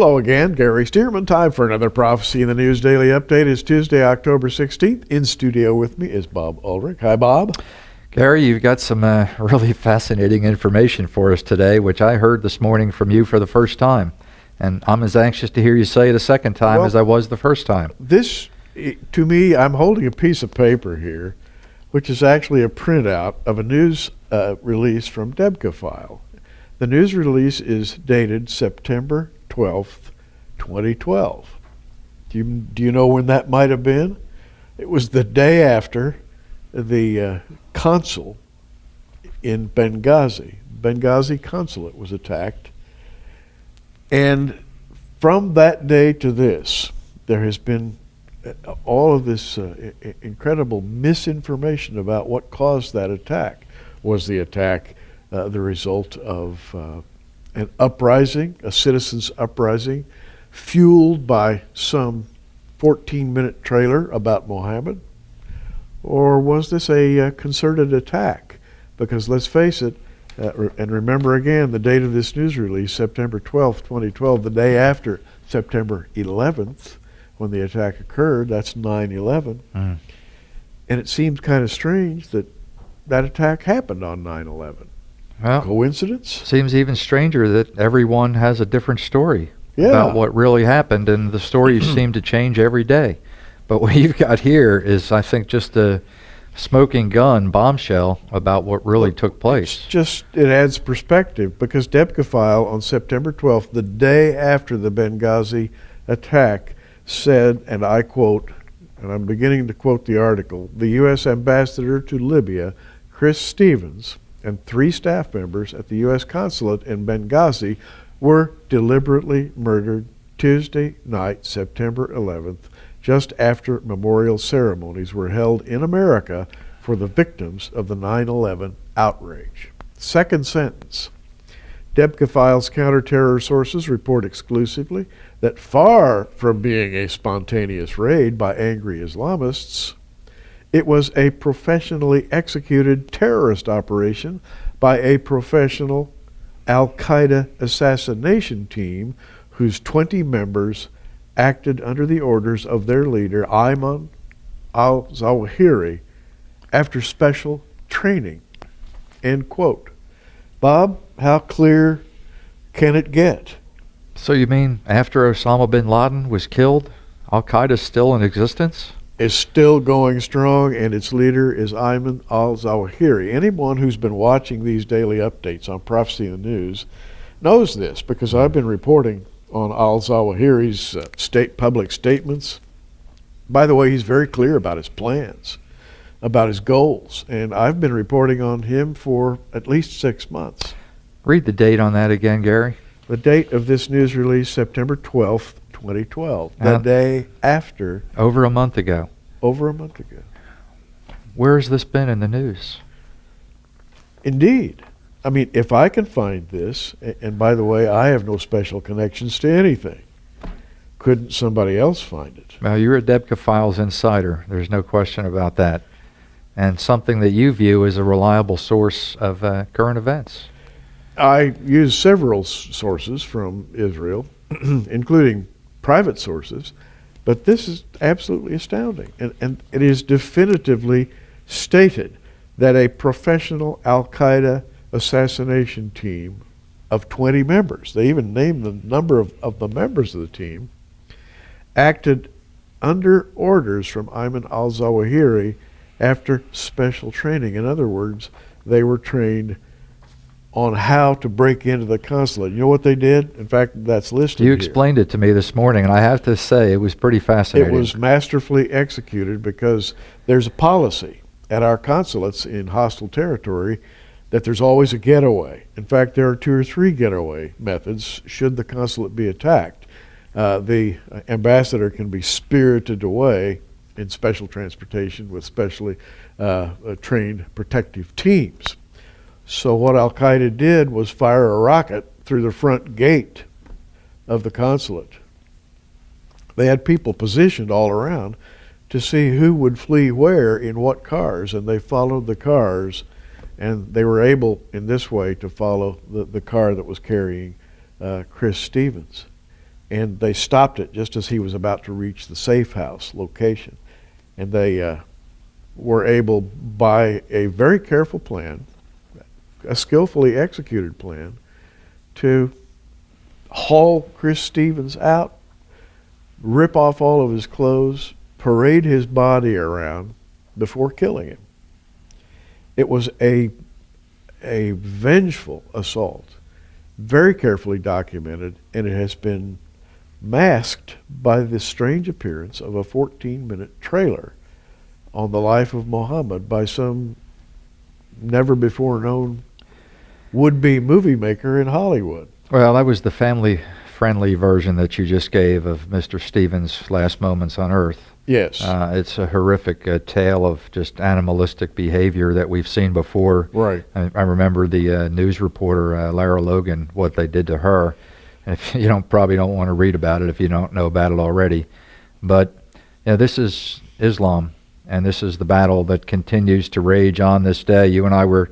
Hello again, Gary Stearman. Time for another Prophecy in the News Daily Update. It's Tuesday, October 16th. In studio with me is Bob Ulrich. Hi, Bob. Gary, you've got some really fascinating information for us today, which I heard this morning from you for the first time. And I'm as anxious to hear you say it a second time as I was the first time. This, to me, I'm holding a piece of paper here, which is actually a printout of a news release from Debka-File. The news release is dated September 12th, 2012. Do you know when that might have been? It was the day after the consul in Benghazi consulate was attacked. And from that day to this, there has been all of this incredible misinformation about what caused that attack. Was the attack the result of an uprising, a citizens' uprising, fueled by some 14-minute trailer about Muhammad? Or was this a concerted attack? Because let's face it, and remember again the date of this news release, September 12th, 2012, the day after September 11th, when the attack occurred. That's 9/11. And it seems kind of strange that that attack happened on 9/11. Well, coincidence? Seems even stranger that everyone has a different story Yeah. about what really happened, and the stories seem to change every day. But what you've got here is, I think, just a smoking gun bombshell about what really took place. It adds perspective, because Debka-File on September 12th, the day after the Benghazi attack, said, and I quote, and I'm beginning to quote the article, the U.S. ambassador to Libya, Chris Stevens, and 3 staff members at the U.S. consulate in Benghazi were deliberately murdered Tuesday night, September 11th, just after memorial ceremonies were held in America for the victims of the 9/11 outrage. Second sentence. Debka-File's counter-terror sources report exclusively that far from being a spontaneous raid by angry Islamists, it was a professionally executed terrorist operation by a professional Al-Qaeda assassination team whose 20 members acted under the orders of their leader, Ayman al-Zawahiri, after special training. End quote. Bob, how clear can it get? So you mean after Osama bin Laden was killed, Al-Qaeda's still in existence? Is still going strong, and its leader is Ayman al-Zawahiri. Anyone who's been watching these daily updates on Prophecy in the News knows this, because I've been reporting on al-Zawahiri's public statements. By the way, he's very clear about his plans, about his goals, and I've been reporting on him for at least 6 months. Read the date on that again, Gary. The date of this news release, September 12th, 2012, the day after. Over a month ago. Over a month ago. Where has this been in the news? Indeed. I mean, if I can find this, and by the way, I have no special connections to anything, couldn't somebody else find it? Well, you're a Debka-Files insider. There's no question about that. And something that you view as a reliable source of current events. I use several sources from Israel, including private sources, but this is absolutely astounding. And it is definitively stated that a professional Al-Qaeda assassination team of 20 members, they even named the number of the members of the team, acted under orders from Ayman al-Zawahiri after special training. In other words, they were trained on how to break into the consulate. You know what they did? In fact, that's listed You explained it to me this morning, and I have to say it was pretty fascinating. It was masterfully executed, because there's a policy at our consulates in hostile territory that there's always a getaway. In fact, there are 2 or 3 getaway methods should the consulate be attacked. The ambassador can be spirited away in special transportation with specially trained protective teams. So what Al-Qaeda did was fire a rocket through the front gate of the consulate. They had people positioned all around to see who would flee where in what cars, and they followed the cars, and they were able in this way to follow the car that was carrying Chris Stevens. and they stopped it just as he was about to reach the safe house location. And they were able, by a very careful plan, a skillfully executed plan, to haul Chris Stevens out, rip off all of his clothes, parade his body around before killing him. It was a vengeful assault, very carefully documented, and it has been masked by the strange appearance of a 14-minute trailer on the life of Muhammad by some never-before-known would-be movie maker in Hollywood. Well, that was the family-friendly version that you just gave of Mr. Stevens' last moments on Earth. Yes. It's a horrific tale of just animalistic behavior that we've seen before. Right. I remember the news reporter, Lara Logan, what they did to her. And if you probably don't want to read about it if you don't know about it already. But this is Islam, and this is the battle that continues to rage on this day. You and I were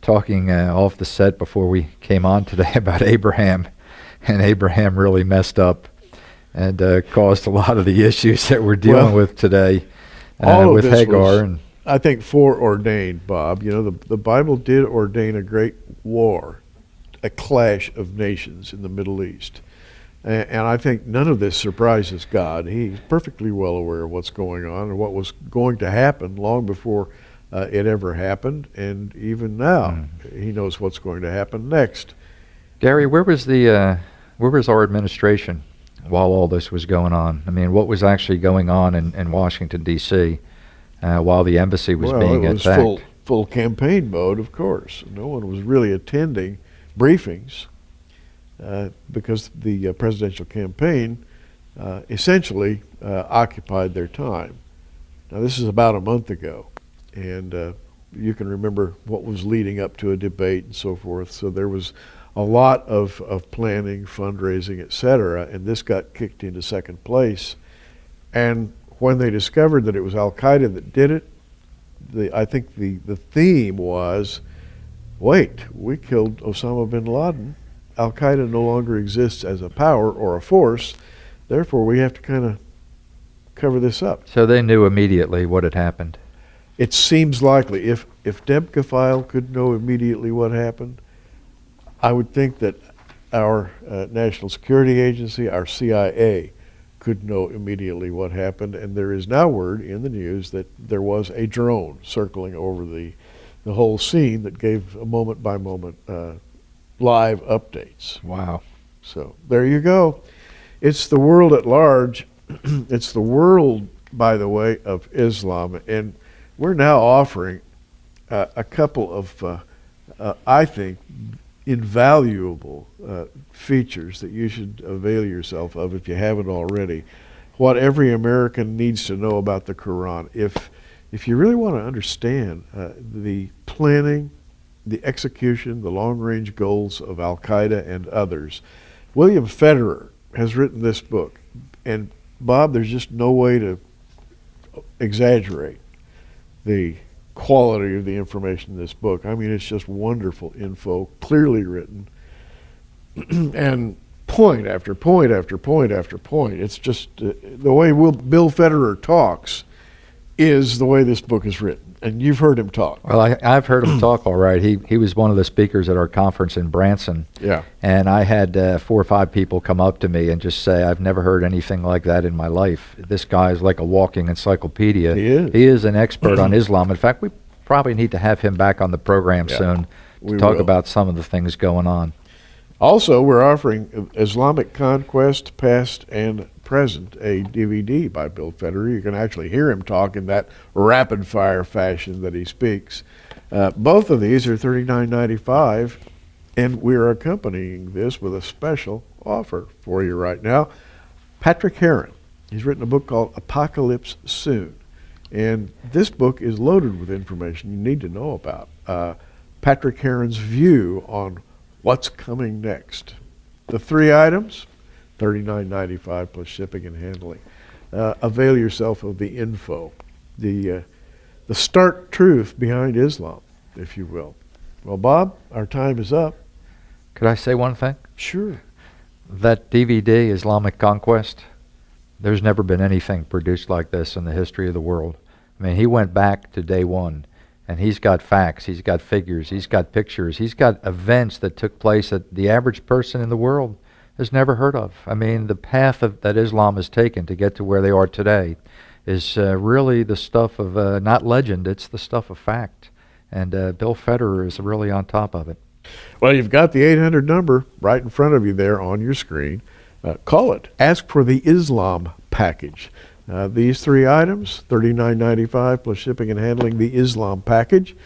talking off the set before we came on today about Abraham, and Abraham really messed up and caused a lot of the issues that we're dealing with today with Hagar. And I think, foreordained, Bob. The Bible did ordain a great war, a clash of nations in the Middle East. And I think none of this surprises God. He's perfectly well aware of what's going on and what was going to happen long before it ever happened. And even now, he knows what's going to happen next. Gary, where was our administration while all this was going on? I mean, what was actually going on in Washington, D.C. While the embassy was being attacked? Well, it was full campaign mode, of course. No one was really attending briefings because the presidential campaign essentially occupied their time. Now, this is about a month ago, and you can remember what was leading up to a debate and so forth. So there was a lot of planning, fundraising, etc., and this got kicked into second place. And when they discovered that it was Al-Qaeda that did it, I think the theme was, wait, we killed Osama bin Laden. Al-Qaeda no longer exists as a power or a force, therefore we have to kind of cover this up. So they knew immediately what had happened. It seems likely. If Debka File could know immediately what happened, I would think that our National Security Agency, our CIA, could know immediately what happened. And there is now word in the news that there was a drone circling over the whole scene that gave a moment-by-moment live updates. Wow. So there you go. It's the world at large. It's the world, by the way, of Islam. And we're now offering a couple of, I think, invaluable features that you should avail yourself of if you haven't already. What every American needs to know about the Quran. If you really want to understand the planning, the execution, the long-range goals of Al-Qaeda and others, William Federer has written this book. And Bob, there's just no way to exaggerate the quality of the information in this book. I mean, it's just wonderful info, clearly written, and point after point after point after point. It's just the way Bill Federer talks is the way this book is written, and you've heard him talk. Well, I've heard him talk all right. He was one of the speakers at our conference in Branson. Yeah. And I had 4 or 5 people come up to me and just say, I've never heard anything like that in my life. This guy is like a walking encyclopedia. He is. He is an expert on Islam. In fact, we probably need to have him back on the program soon to talk about some of the things going on. Also, we're offering Islamic Conquest, Past and Present, a DVD by Bill Federer. You can actually hear him talk in that rapid-fire fashion that he speaks. Both of these are $39.95, and we're accompanying this with a special offer for you right now. Patrick Heron, he's written a book called Apocalypse Soon, and this book is loaded with information you need to know about Patrick Heron's view on what's coming next. The 3 items, $39.95 plus shipping and handling. Avail yourself of the info, the stark truth behind Islam, if you will. Well, Bob, our time is up. Could I say one thing? Sure. That DVD, Islamic Conquest, there's never been anything produced like this in the history of the world. I mean, he went back to day one, and he's got facts, he's got figures, he's got pictures, he's got events that took place that the average person in the world has never heard of. I mean, the path that Islam has taken to get to where they are today is really the stuff of not legend, it's the stuff of fact. And Bill Federer is really on top of it. Well, you've got the 800 number right in front of you there on your screen. Call it. Ask for the Islam package. These three items, $39.95 plus shipping and handling, the Islam package.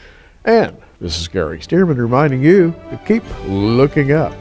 And this is Gary Stearman reminding you to keep looking up.